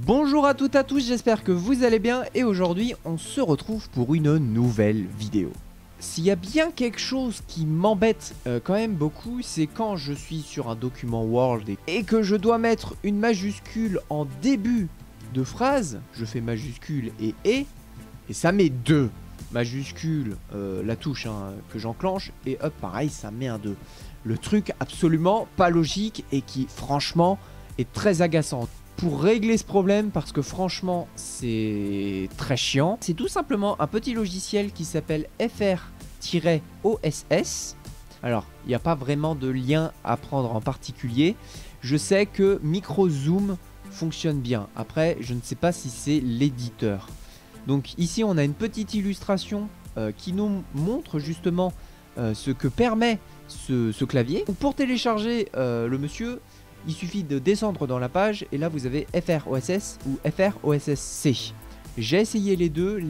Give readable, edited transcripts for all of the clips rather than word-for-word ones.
Bonjour à toutes et à tous, j'espère que vous allez bien et aujourd'hui on se retrouve pour une nouvelle vidéo. S'il y a bien quelque chose qui m'embête quand même beaucoup, c'est quand je suis sur un document Word et que je dois mettre une majuscule en début de phrase, je fais majuscule et ça met 2 majuscules, la touche que j'enclenche et hop pareil ça met un 2. Le truc absolument pas logique et qui franchement est très agaçant. Pour régler ce problème, parce que franchement c'est très chiant, c'est tout simplement un petit logiciel qui s'appelle FR-OSS. Alors il n'y a pas vraiment de lien à prendre en particulier. Je sais que MicroZoom fonctionne bien. Après je ne sais pas si c'est l'éditeur. Donc ici on a une petite illustration qui nous montre justement ce que permet ce clavier. Donc, pour télécharger le monsieur, il suffit de descendre dans la page et là vous avez FR-OSS ou FR-OSS-C. J'ai essayé les deux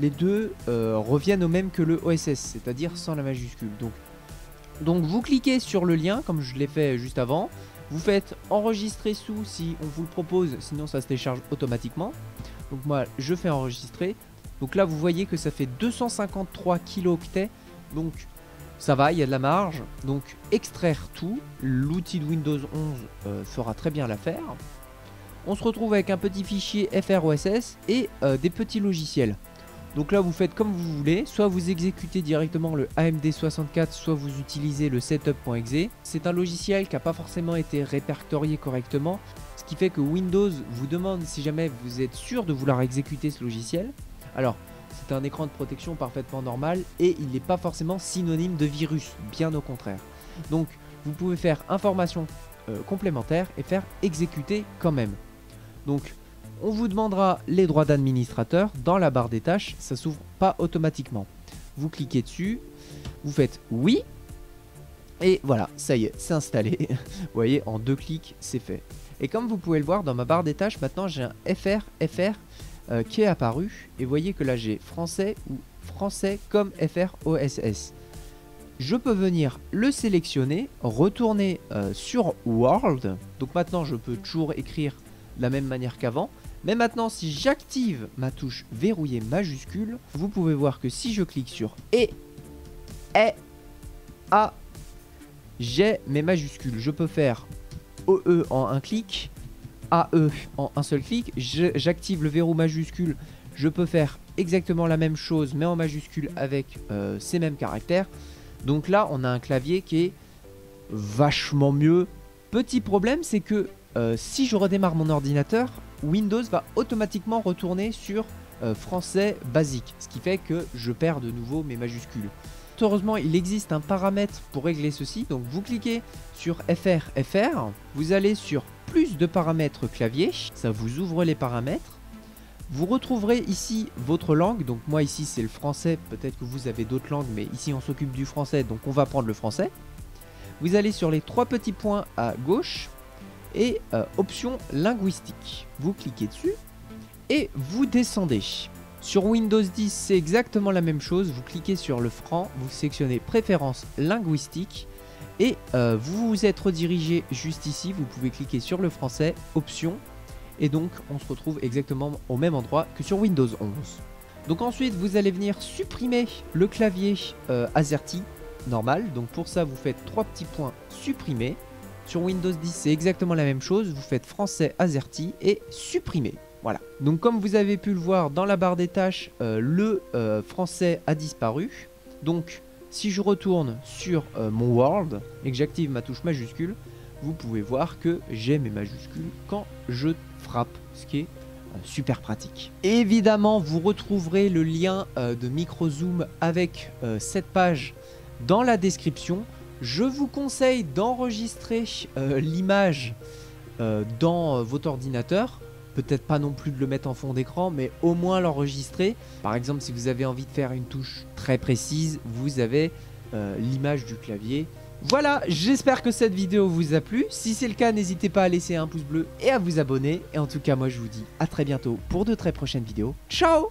reviennent au même que le OSS, c'est-à-dire sans la majuscule. Donc vous cliquez sur le lien comme je l'ai fait juste avant, vous faites enregistrer sous si on vous le propose, sinon ça se télécharge automatiquement. Donc moi je fais enregistrer, donc là vous voyez que ça fait 253 kilooctets, donc ça va, il y a de la marge. Donc extraire tout, l'outil de Windows 11 fera très bien l'affaire. On se retrouve avec un petit fichier FR-OSS et des petits logiciels. Donc là vous faites comme vous voulez, soit vous exécutez directement le AMD64, soit vous utilisez le setup.exe. C'est un logiciel qui n'a pas forcément été répertorié correctement, ce qui fait que Windows vous demande si jamais vous êtes sûr de vouloir exécuter ce logiciel. Alors c'est un écran de protection parfaitement normal et il n'est pas forcément synonyme de virus, bien au contraire. Donc vous pouvez faire information complémentaire et faire exécuter quand même. Donc on vous demandera les droits d'administrateur dans la barre des tâches, ça s'ouvre pas automatiquement. Vous cliquez dessus, vous faites oui et voilà, ça y est, c'est installé. Vous voyez, en 2 clics c'est fait. Et comme vous pouvez le voir dans ma barre des tâches, maintenant j'ai un FR qui est apparu et vous voyez que là j'ai français ou français comme FR-OSS. Je peux venir le sélectionner, retourner sur Word. Donc maintenant je peux toujours écrire de la même manière qu'avant. Mais maintenant si j'active ma touche verrouillée majuscule, vous pouvez voir que si je clique sur A, j'ai mes majuscules. Je peux faire OE en un clic, AE en un seul clic. J'active le verrou majuscule. Je peux faire exactement la même chose mais en majuscule avec ces mêmes caractères. Donc là on a un clavier qui est vachement mieux. Petit problème c'est que si je redémarre mon ordinateur, Windows va automatiquement retourner sur français basique, ce qui fait que je perds de nouveau mes majuscules. Heureusement il existe un paramètre pour régler ceci. Donc vous cliquez sur FR, vous allez sur plus de paramètres clavier, ça vous ouvre les paramètres. Vous retrouverez ici votre langue, donc moi ici c'est le français, peut-être que vous avez d'autres langues mais ici on s'occupe du français donc on va prendre le français. Vous allez sur les 3 petits points à gauche et option linguistique, vous cliquez dessus et vous descendez. Sur Windows 10 c'est exactement la même chose, vous cliquez sur le franc, vous sélectionnez préférences linguistiques et vous vous êtes redirigé juste ici, vous pouvez cliquer sur le français, option, et donc on se retrouve exactement au même endroit que sur Windows 11. Donc ensuite vous allez venir supprimer le clavier AZERTY normal, donc pour ça vous faites 3 petits points supprimer. Sur Windows 10 c'est exactement la même chose, vous faites français AZERTY et supprimer. Voilà, donc comme vous avez pu le voir dans la barre des tâches, le français a disparu. Donc si je retourne sur mon Word et que j'active ma touche majuscule, vous pouvez voir que j'ai mes majuscules quand je frappe, ce qui est super pratique. Évidemment, vous retrouverez le lien de MicroZoom avec cette page dans la description. Je vous conseille d'enregistrer l'image dans votre ordinateur. Peut-être pas non plus de le mettre en fond d'écran, mais au moins l'enregistrer. Par exemple, si vous avez envie de faire une touche très précise, vous avez l'image du clavier. Voilà, j'espère que cette vidéo vous a plu. Si c'est le cas, n'hésitez pas à laisser un pouce bleu et à vous abonner. Et en tout cas, moi je vous dis à très bientôt pour de très prochaines vidéos. Ciao!